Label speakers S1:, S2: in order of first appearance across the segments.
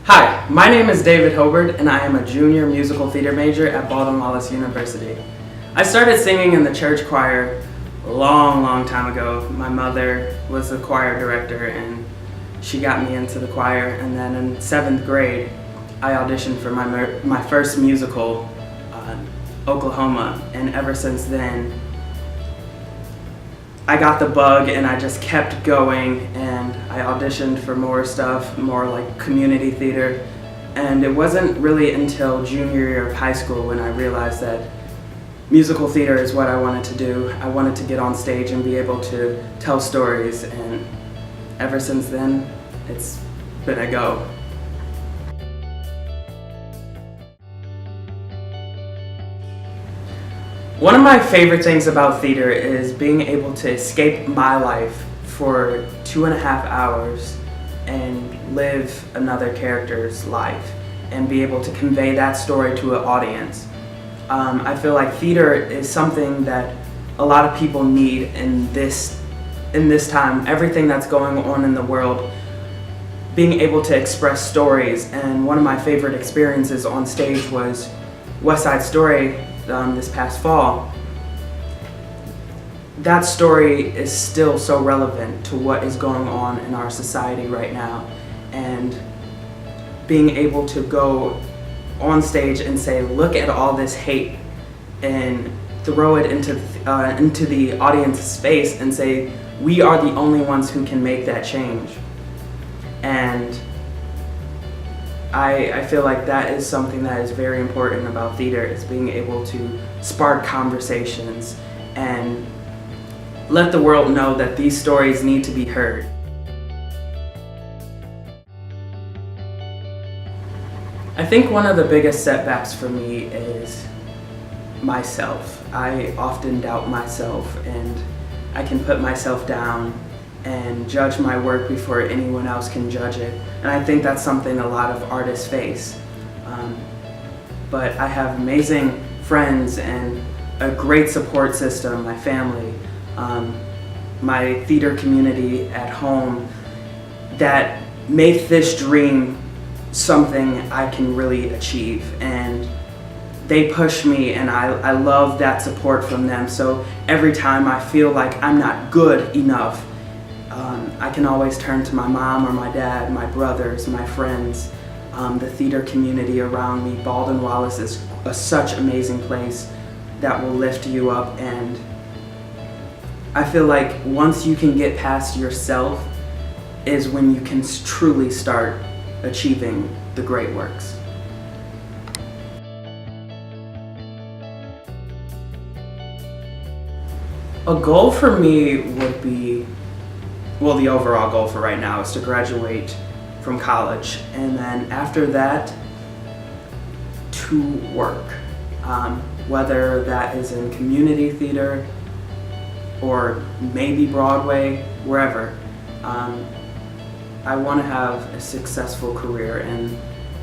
S1: Hi, my name is David Holbert, and I am a junior musical theater major at Baldwin Wallace University. I started singing in the church choir a long time ago. My mother was the choir director, and she got me into the choir. And then in 7th grade, I auditioned for my first musical, Oklahoma, and ever since then, I got the bug and I just kept going, and I auditioned for more stuff, more like community theater. And it wasn't really until junior year of high school when I realized that musical theater is what I wanted to do. I wanted to get on stage and be able to tell stories, and ever since then, it's been a go. One of my favorite things about theater is being able to escape my life for 2.5 hours and live another character's life and be able to convey that story to an audience. I feel like theater is something that a lot of people need in this time. Everything that's going on in the world, being able to express stories. And one of my favorite experiences on stage was West Side Story this past fall. That story is still so relevant to what is going on in our society right now, and being able to go on stage and say, look at all this hate, and throw it into the audience's face and say, we are the only ones who can make that change. And I feel like that is something that is very important about theater, is being able to spark conversations and let the world know that these stories need to be heard. I think one of the biggest setbacks for me is myself. I often doubt myself, and I can put myself down and judge my work before anyone else can judge it. And I think that's something a lot of artists face. But I have amazing friends and a great support system, my family, my theater community at home, that make this dream something I can really achieve. And they push me, and I love that support from them. So every time I feel like I'm not good enough, I can always turn to my mom or my dad, my brothers, my friends, the theater community around me. Baldwin Wallace is such an amazing place that will lift you up, and I feel like once you can get past yourself is when you can truly start achieving the great works. A goal for me would be, well, the overall goal for right now is to graduate from college, and then after that, to work. Whether that is in community theater or maybe Broadway, wherever. I want to have a successful career, and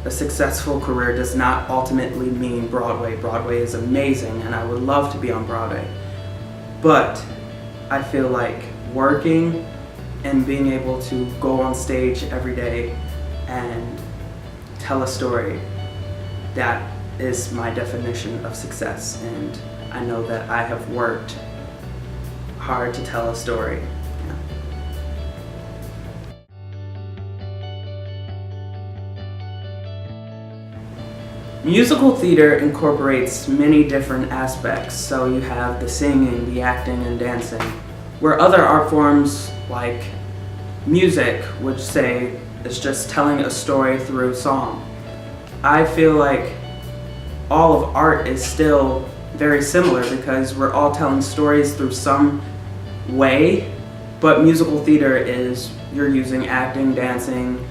S1: a successful career does not ultimately mean Broadway. Broadway is amazing, and I would love to be on Broadway. But I feel like working and being able to go on stage every day and tell a story, that is my definition of success. And I know that I have worked hard to tell a story. Yeah. Musical theater incorporates many different aspects. So you have the singing, the acting, and dancing, where other art forms like music would say it's just telling a story through song. I feel like all of art is still very similar, because we're all telling stories through some way, but musical theater is you're using acting, dancing,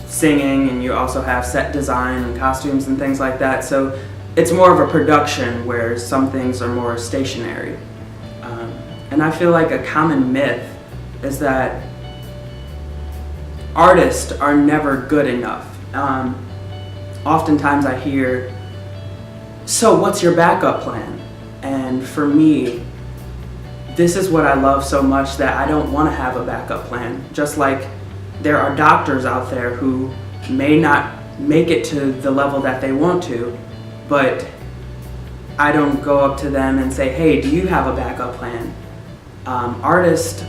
S1: singing, and you also have set design and costumes and things like that. So it's more of a production, where some things are more stationary. And I feel like a common myth is that artists are never good enough. Oftentimes I hear, so what's your backup plan? And for me, this is what I love so much, that I don't want to have a backup plan. Just like there are doctors out there who may not make it to the level that they want to, but I don't go up to them and say, hey, do you have a backup plan? Artists,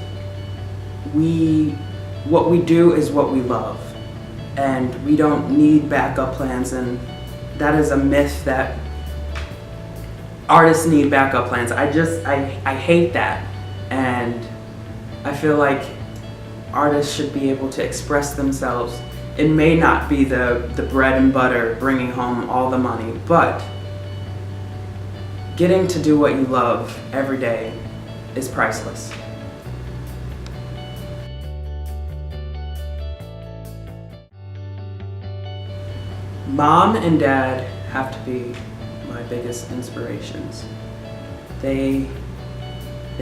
S1: what we do is what we love, and we don't need backup plans, and that is a myth that artists need backup plans. I hate that, and I feel like artists should be able to express themselves. It may not be the bread and butter bringing home all the money, but getting to do what you love every day is priceless. Mom and Dad have to be my biggest inspirations. They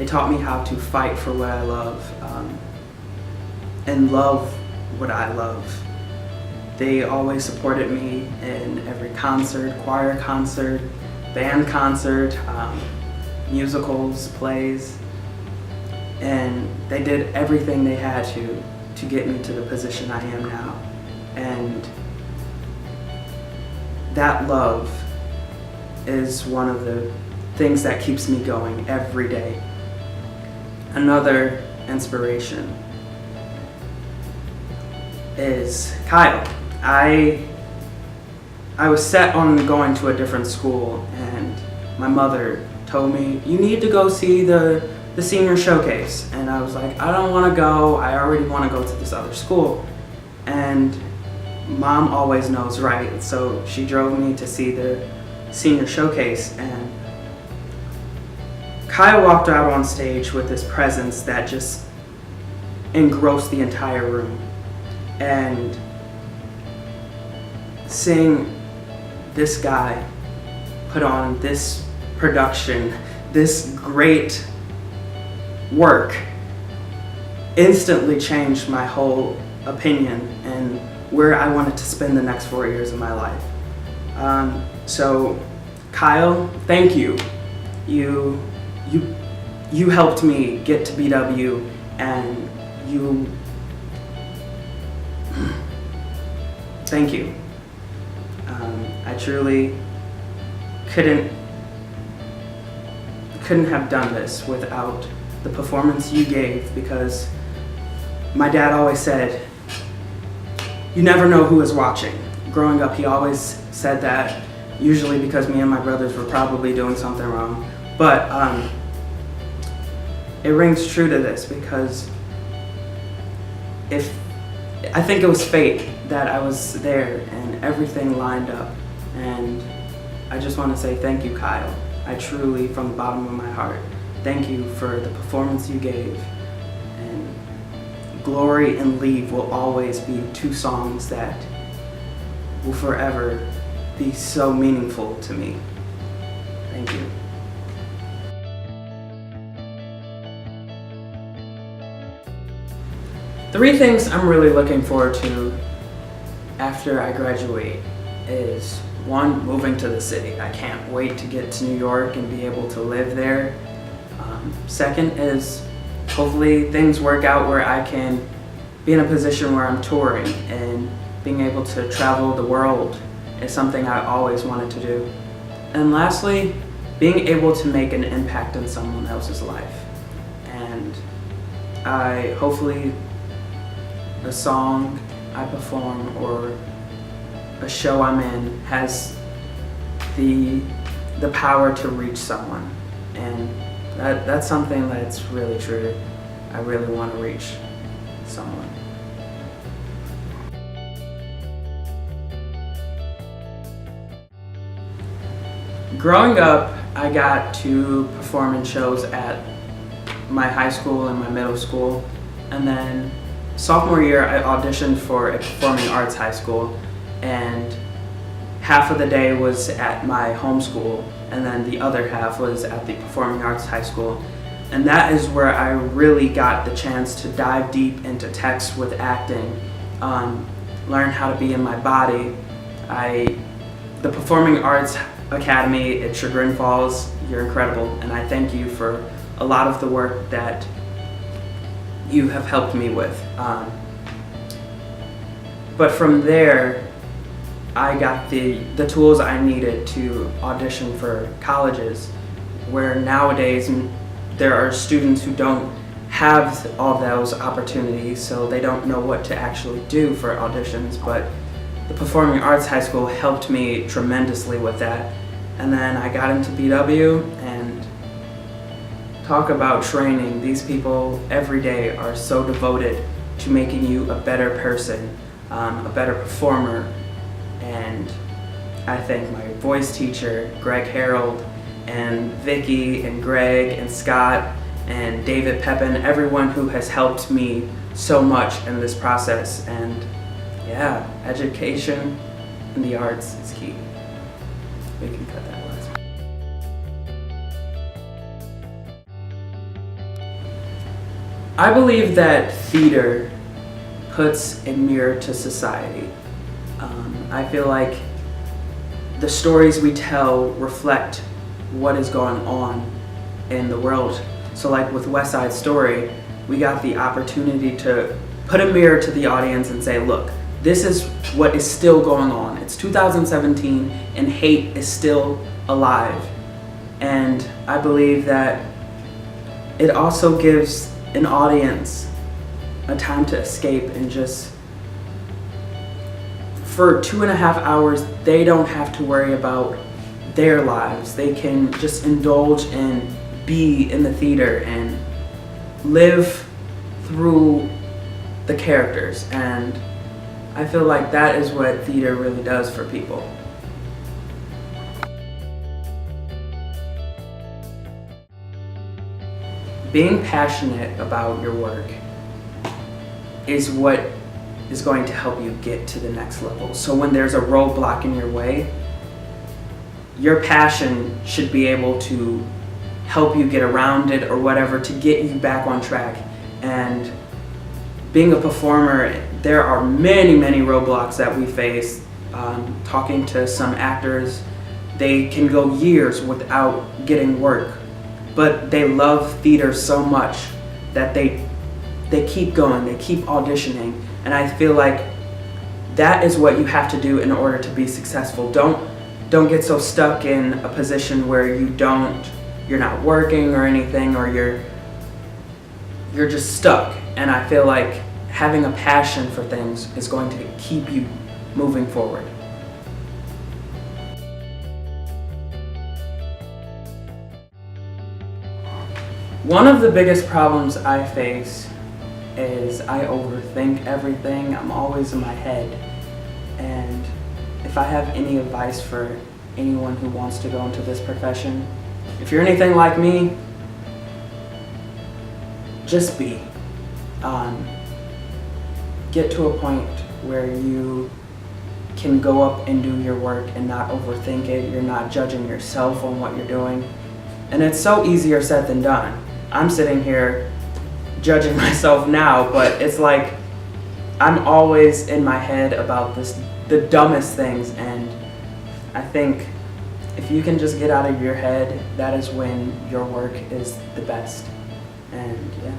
S1: taught me how to fight for what I love, and love what I love. They always supported me in every concert, choir concert, band concert, musicals, plays, and they did everything they had to get me to the position I am now. And that love is one of the things that keeps me going every day. Another inspiration is Kyle. I was set on going to a different school, and my mother told me, you need to go see the senior showcase. And I was like, I don't want to go, I already want to go to this other school. And Mom always knows right, so she drove me to see the senior showcase, and Kyle walked out on stage with this presence that just engrossed the entire room. And seeing this guy put on this production, this great work, instantly changed my whole opinion and where I wanted to spend the next 4 years of my life. So Kyle, thank you. You helped me get to BW, and thank you. I truly couldn't have done this without the performance you gave, because my dad always said, you never know who is watching. Growing up, he always said that, usually because me and my brothers were probably doing something wrong. But it rings true to this, because I think it was fate that I was there and everything lined up. And I just want to say thank you, Kyle. I truly, from the bottom of my heart, thank you for the performance you gave. And Glory and Leave will always be two songs that will forever be so meaningful to me. Thank you. Three things I'm really looking forward to after I graduate is, one, moving to the city. I can't wait to get to New York and be able to live there. Second is, hopefully things work out where I can be in a position where I'm touring, and being able to travel the world is something I always wanted to do. And lastly, being able to make an impact in someone else's life. And hopefully a song I perform or a show I'm in has the power to reach someone. And that's something that's really true. I really want to reach someone. Growing up, I got to perform in shows at my high school and my middle school, and then sophomore year I auditioned for a performing arts high school, and half of the day was at my home school, and then the other half was at the performing arts high school. And that is where I really got the chance to dive deep into text with acting, learn how to be in my body. The Performing Arts Academy at Chagrin Falls, you're incredible, and I thank you for a lot of the work that you have helped me with. But from there, I got the tools I needed to audition for colleges, where nowadays there are students who don't have all those opportunities, so they don't know what to actually do for auditions. But the Performing Arts High School helped me tremendously with that. And then I got into BW, and talk about training. These people every day are so devoted to making you a better person, a better performer. And I thank my voice teacher, Greg Harold, and Vicky, and Greg, and Scott, and David Pepin, everyone who has helped me so much in this process. And yeah, education in the arts is key. We can cut that last. I believe that theater puts a mirror to society. I feel like the stories we tell reflect what is going on in the world. So like with West Side Story, we got the opportunity to put a mirror to the audience and say, look, this is what is still going on. It's 2017 and hate is still alive. And I believe that it also gives an audience a time to escape and just, for 2.5 hours, they don't have to worry about their lives. They can just indulge and be in the theater and live through the characters. And I feel like that is what theater really does for people. Being passionate about your work is what is going to help you get to the next level. So when there's a roadblock in your way, your passion should be able to help you get around it or whatever to get you back on track. And being a performer, there are many, many roadblocks that we face. Talking to some actors, they can go years without getting work, but they love theater so much that they keep going, they keep auditioning. And I feel like that is what you have to do in order to be successful. Don't get so stuck in a position where you're not working or anything, or you're just stuck. And I feel like having a passion for things is going to keep you moving forward. One of the biggest problems I face is I overthink everything. I'm always in my head. And if I have any advice for anyone who wants to go into this profession, if you're anything like me, just be. Get to a point where you can go up and do your work and not overthink it. You're not judging yourself on what you're doing. And it's so easier said than done. I'm sitting here judging myself now, but it's like I'm always in my head about the dumbest things. And I think if you can just get out of your head, that is when your work is the best. And yeah.